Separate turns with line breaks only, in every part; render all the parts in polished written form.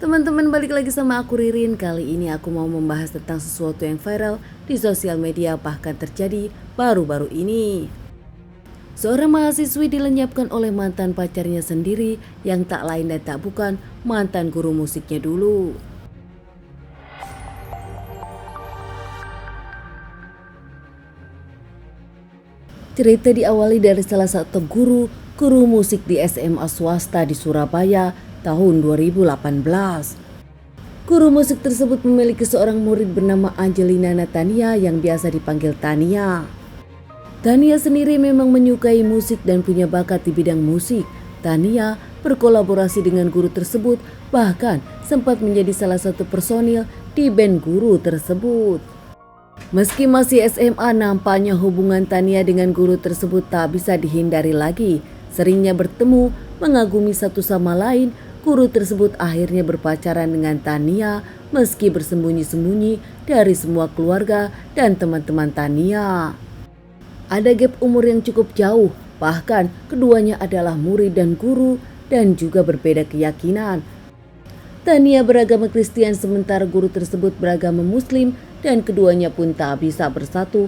Teman-teman, balik lagi sama aku Ririn. Kali ini aku mau membahas tentang sesuatu yang viral di sosial media bahkan terjadi baru-baru ini. Seorang mahasiswi dilenyapkan oleh mantan pacarnya sendiri yang tak lain dan tak bukan mantan guru musiknya dulu. Cerita diawali dari salah satu guru musik di SMA swasta di Surabaya tahun 2018. Guru musik tersebut memiliki seorang murid bernama Angelina Natania yang biasa dipanggil Tania. Tania sendiri memang menyukai musik dan punya bakat di bidang musik. Tania berkolaborasi dengan guru tersebut, bahkan sempat menjadi salah satu personil di band guru tersebut. Meski masih SMA, nampaknya hubungan Tania dengan guru tersebut tak bisa dihindari lagi. Seringnya bertemu, mengagumi satu sama lain. Guru tersebut akhirnya berpacaran dengan Tania meski bersembunyi-sembunyi dari semua keluarga dan teman-teman Tania. Ada gap umur yang cukup jauh, bahkan keduanya adalah murid dan guru dan juga berbeda keyakinan. Tania beragama Kristen sementara guru tersebut beragama Muslim dan keduanya pun tak bisa bersatu.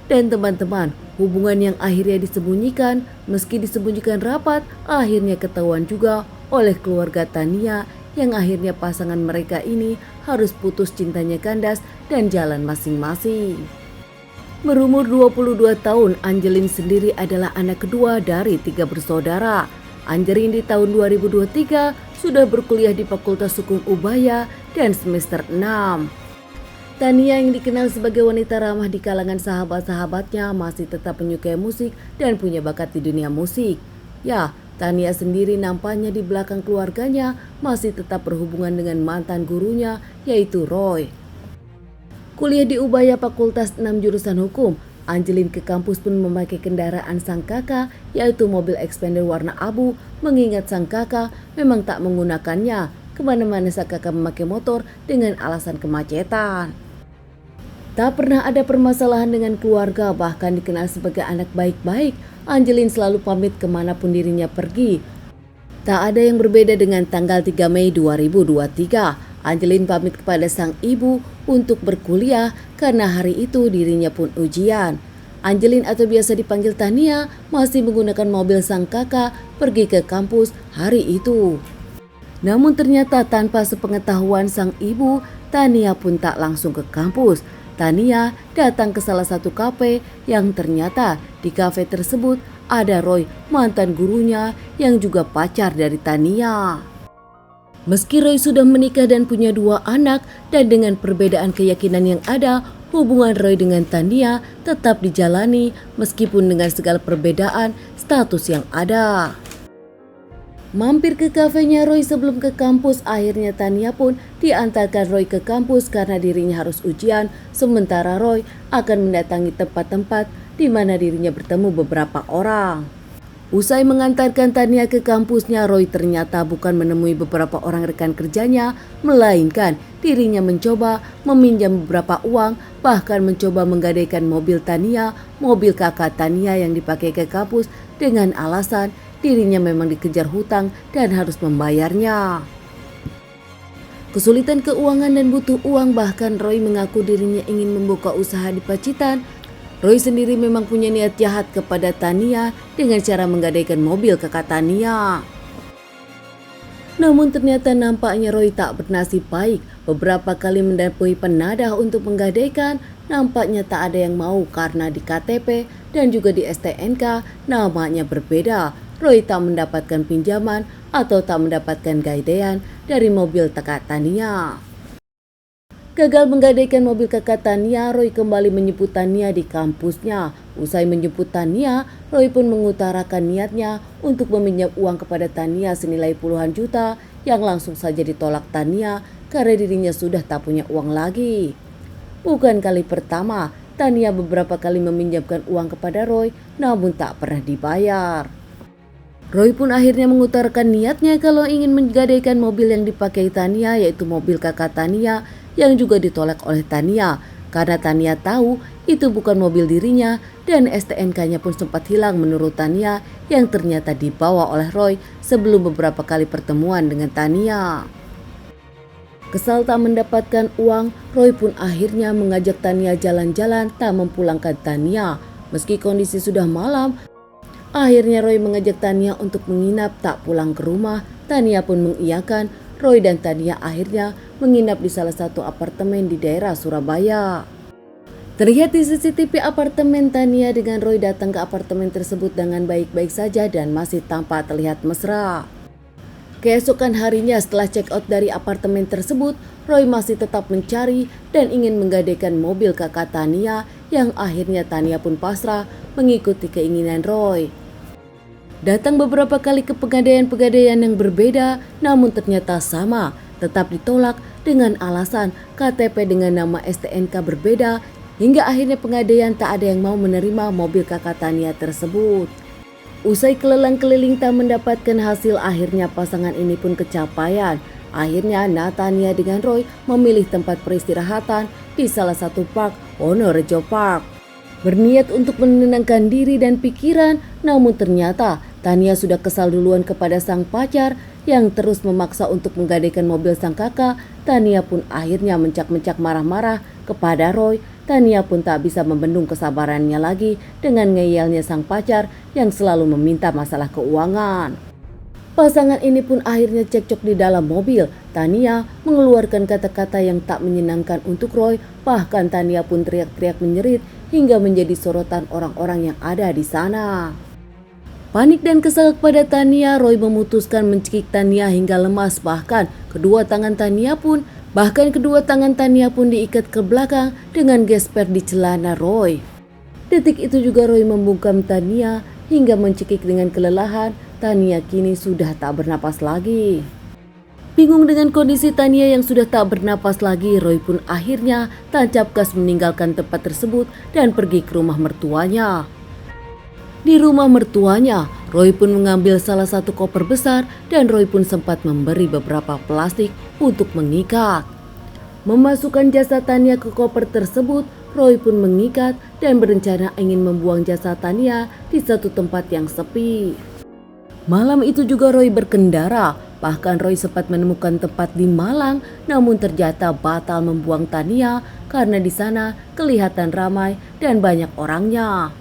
Dan teman-teman, hubungan yang akhirnya disembunyikan, meski disembunyikan rapat, akhirnya ketahuan juga oleh keluarga Tania yang akhirnya pasangan mereka ini harus putus cintanya kandas dan jalan masing-masing. Berumur 22 tahun, Angelin sendiri adalah anak kedua dari 3 bersaudara. Angelin di tahun 2023 sudah berkuliah di Fakultas Hukum Ubaya dan semester 6. Tania yang dikenal sebagai wanita ramah di kalangan sahabat-sahabatnya masih tetap menyukai musik dan punya bakat di dunia musik. Ya, Tania sendiri nampaknya di belakang keluarganya masih tetap berhubungan dengan mantan gurunya yaitu Roy. Kuliah di Ubaya Fakultas 6 jurusan hukum, Angelin ke kampus pun memakai kendaraan sang kakak yaitu mobil Expander warna abu, mengingat sang kakak memang tak menggunakannya. Kemana-mana sang kakak memakai motor dengan alasan kemacetan. Tak pernah ada permasalahan dengan keluarga, bahkan dikenal sebagai anak baik-baik. Angelin selalu pamit kemanapun dirinya pergi. Tak ada yang berbeda dengan tanggal 3 Mei 2023. Angelin pamit kepada sang ibu untuk berkuliah karena hari itu dirinya pun ujian. Angelin atau biasa dipanggil Tania masih menggunakan mobil sang kakak pergi ke kampus hari itu. Namun ternyata tanpa sepengetahuan sang ibu, Tania pun tak langsung ke kampus. Tania datang ke salah satu kafe yang ternyata di kafe tersebut ada Roy, mantan gurunya yang juga pacar dari Tania. Meski Roy sudah menikah dan punya 2 anak dan dengan perbedaan keyakinan yang ada, hubungan Roy dengan Tania tetap dijalani meskipun dengan segala perbedaan status yang ada. Mampir ke kafenya Roy sebelum ke kampus, akhirnya Tania pun diantarkan Roy ke kampus karena dirinya harus ujian, sementara Roy akan mendatangi tempat-tempat di mana dirinya bertemu beberapa orang. Usai mengantarkan Tania ke kampusnya, Roy ternyata bukan menemui beberapa orang rekan kerjanya, melainkan dirinya mencoba meminjam beberapa uang, bahkan mencoba menggadaikan mobil Tania, mobil kakak Tania yang dipakai ke kampus dengan alasan dirinya memang dikejar hutang dan harus membayarnya. Kesulitan keuangan dan butuh uang, bahkan Roy mengaku dirinya ingin membuka usaha di Pacitan. Roy sendiri memang punya niat jahat kepada Tania dengan cara menggadaikan mobil kakak Tania. Namun ternyata nampaknya Roy tak bernasib baik. Beberapa kali mendapui penadah untuk menggadaikan, nampaknya tak ada yang mau karena di KTP dan juga di STNK namanya berbeda. Roy tak mendapatkan pinjaman atau tak mendapatkan gadaian dari mobil kakak Tania. Gagal menggadaikan mobil kakak Tania, Roy kembali menjemput Tania di kampusnya. Usai menjemput Tania, Roy pun mengutarakan niatnya untuk meminjam uang kepada Tania senilai puluhan juta yang langsung saja ditolak Tania karena dirinya sudah tak punya uang lagi. Bukan kali pertama, Tania beberapa kali meminjamkan uang kepada Roy namun tak pernah dibayar. Roy pun akhirnya mengutarakan niatnya kalau ingin menggadaikan mobil yang dipakai Tania yaitu mobil kakak Tania yang juga ditolak oleh Tania karena Tania tahu itu bukan mobil dirinya dan STNK-nya pun sempat hilang menurut Tania yang ternyata dibawa oleh Roy sebelum beberapa kali pertemuan dengan Tania. Kesal tak mendapatkan uang, Roy pun akhirnya mengajak Tania jalan-jalan tak memulangkan Tania. Meski kondisi sudah malam, akhirnya Roy mengajak Tania untuk menginap tak pulang ke rumah. Tania pun mengiyakan. Roy dan Tania akhirnya menginap di salah satu apartemen di daerah Surabaya. Terlihat di CCTV apartemen, Tania dengan Roy datang ke apartemen tersebut dengan baik-baik saja dan masih tampak terlihat mesra. Keesokan harinya setelah check out dari apartemen tersebut, Roy masih tetap mencari dan ingin menggadaikan mobil kakak Tania yang akhirnya Tania pun pasrah mengikuti keinginan Roy. Datang beberapa kali ke pegadaian-pegadaian yang berbeda namun ternyata sama, tetap ditolak dengan alasan KTP dengan nama STNK berbeda hingga akhirnya pegadaian tak ada yang mau menerima mobil kakak Tania tersebut. Usai keliling tak mendapatkan hasil, akhirnya pasangan ini pun kecapaian. Akhirnya Natania dengan Roy memilih tempat peristirahatan di salah satu park, Wonorejo Park. Berniat untuk menenangkan diri dan pikiran, namun ternyata Tania sudah kesal duluan kepada sang pacar yang terus memaksa untuk menggadaikan mobil sang kakak. Tania pun akhirnya mencak-mencak marah-marah kepada Roy. Tania pun tak bisa membendung kesabarannya lagi dengan ngeyelnya sang pacar yang selalu meminta masalah keuangan. Pasangan ini pun akhirnya cekcok di dalam mobil. Tania mengeluarkan kata-kata yang tak menyenangkan untuk Roy. Bahkan Tania pun teriak-teriak menjerit hingga menjadi sorotan orang-orang yang ada di sana. Panik dan kesal kepada Tania, Roy memutuskan mencekik Tania hingga lemas. Bahkan kedua tangan Tania pun diikat ke belakang dengan gesper di celana Roy. Detik itu juga Roy membungkam Tania hingga mencekik dengan kelelahan. Tania kini sudah tak bernapas lagi. Bingung dengan kondisi Tania yang sudah tak bernapas lagi, Roy pun akhirnya tancap gas meninggalkan tempat tersebut dan pergi ke rumah mertuanya. Di rumah mertuanya, Roy pun mengambil salah satu koper besar dan Roy pun sempat memberi beberapa plastik untuk mengikat. Memasukkan jasad Tania ke koper tersebut, Roy pun mengikat dan berencana ingin membuang jasad Tania di satu tempat yang sepi. Malam itu juga Roy berkendara, bahkan Roy sempat menemukan tempat di Malang, namun ternyata batal membuang Tania karena di sana kelihatan ramai dan banyak orangnya.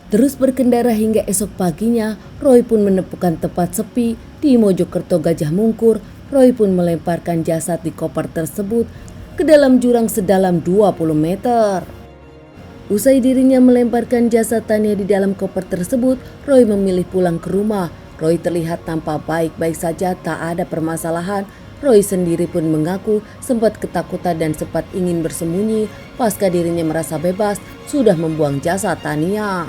Terus berkendara hingga esok paginya, Roy pun menemukan tempat sepi di Mojokerto Gajah Mungkur. Roy pun melemparkan jasad di koper tersebut ke dalam jurang sedalam 20 meter. Usai dirinya melemparkan jasad Tania di dalam koper tersebut, Roy memilih pulang ke rumah. Roy terlihat tampak baik-baik saja, tak ada permasalahan. Roy sendiri pun mengaku sempat ketakutan dan sempat ingin bersembunyi pasca dirinya merasa bebas sudah membuang jasad Tania.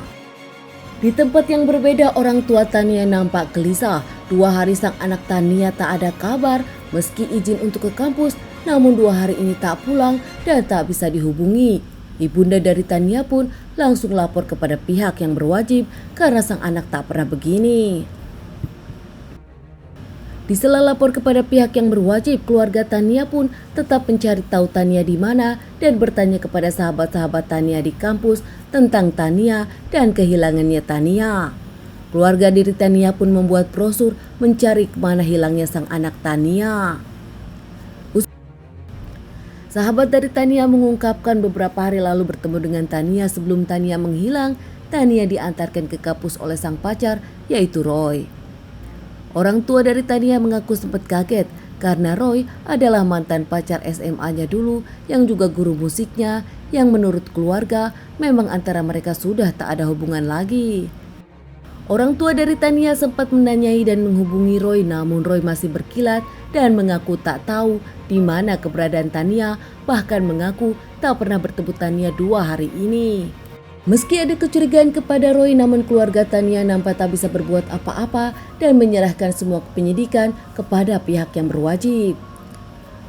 Di tempat yang berbeda, orang tua Tania nampak gelisah. 2 hari sang anak Tania tak ada kabar. Meski izin untuk ke kampus, namun 2 hari ini tak pulang dan tak bisa dihubungi. Ibunda dari Tania pun langsung lapor kepada pihak yang berwajib karena sang anak tak pernah begini. Di sela lapor kepada pihak yang berwajib, keluarga Tania pun tetap mencari tahu Tania di mana dan bertanya kepada sahabat-sahabat Tania di kampus tentang Tania dan kehilangannya Tania. Keluarga diri Tania pun membuat brosur mencari kemana hilangnya sang anak Tania. Sahabat dari Tania mengungkapkan beberapa hari lalu bertemu dengan Tania sebelum Tania menghilang. Tania diantarkan ke kampus oleh sang pacar yaitu Roy. Orang tua dari Tania mengaku sempat kaget karena Roy adalah mantan pacar SMA-nya dulu yang juga guru musiknya, yang menurut keluarga memang antara mereka sudah tak ada hubungan lagi. Orang tua dari Tania sempat menanyai dan menghubungi Roy, namun Roy masih berkilat dan mengaku tak tahu di mana keberadaan Tania, bahkan mengaku tak pernah bertemu Tania 2 hari ini. Meski ada kecurigaan kepada Roy, namun keluarga Tania nampak tak bisa berbuat apa-apa dan menyerahkan semua penyidikan kepada pihak yang berwajib.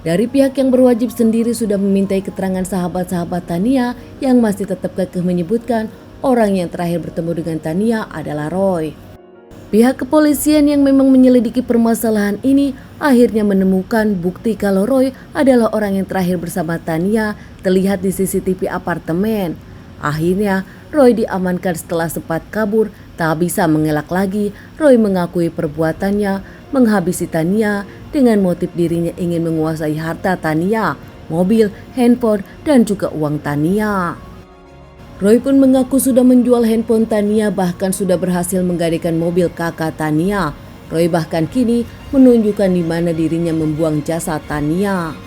Dari pihak yang berwajib sendiri sudah memintai keterangan sahabat-sahabat Tania yang masih tetap kekeh menyebutkan orang yang terakhir bertemu dengan Tania adalah Roy. Pihak kepolisian yang memang menyelidiki permasalahan ini akhirnya menemukan bukti kalau Roy adalah orang yang terakhir bersama Tania terlihat di CCTV apartemen. Akhirnya Roy diamankan setelah sempat kabur. Tak bisa mengelak lagi, Roy mengakui perbuatannya. menghabisi Tania dengan motif dirinya ingin menguasai harta Tania, mobil, handphone, dan juga uang Tania. Roy pun mengaku sudah menjual handphone Tania, bahkan sudah berhasil menggadaikan mobil kakak Tania. Roy bahkan kini menunjukkan di mana dirinya membuang jasa Tania.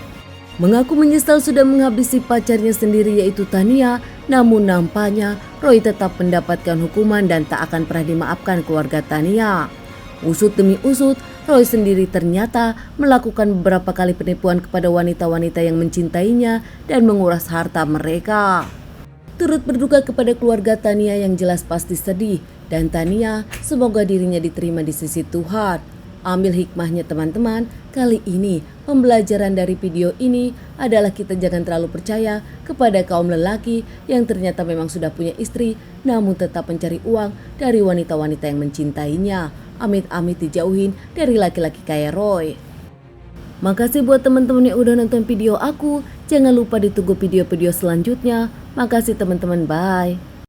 Mengaku menyesal sudah menghabisi pacarnya sendiri yaitu Tania, namun nampaknya Roy tetap mendapatkan hukuman dan tak akan pernah dimaafkan keluarga Tania. Usut demi usut, Roy sendiri ternyata melakukan beberapa kali penipuan kepada wanita-wanita yang mencintainya dan menguras harta mereka. Turut berduka kepada keluarga Tania yang jelas pasti sedih, dan Tania semoga dirinya diterima di sisi Tuhan. Ambil hikmahnya teman-teman, kali ini pembelajaran dari video ini adalah kita jangan terlalu percaya kepada kaum lelaki yang ternyata memang sudah punya istri namun tetap mencari uang dari wanita-wanita yang mencintainya. Amit-amit dijauhin dari laki-laki kayak Roy. Makasih buat teman-teman yang udah nonton video aku. Jangan lupa ditunggu video-video selanjutnya. Makasih teman-teman, bye.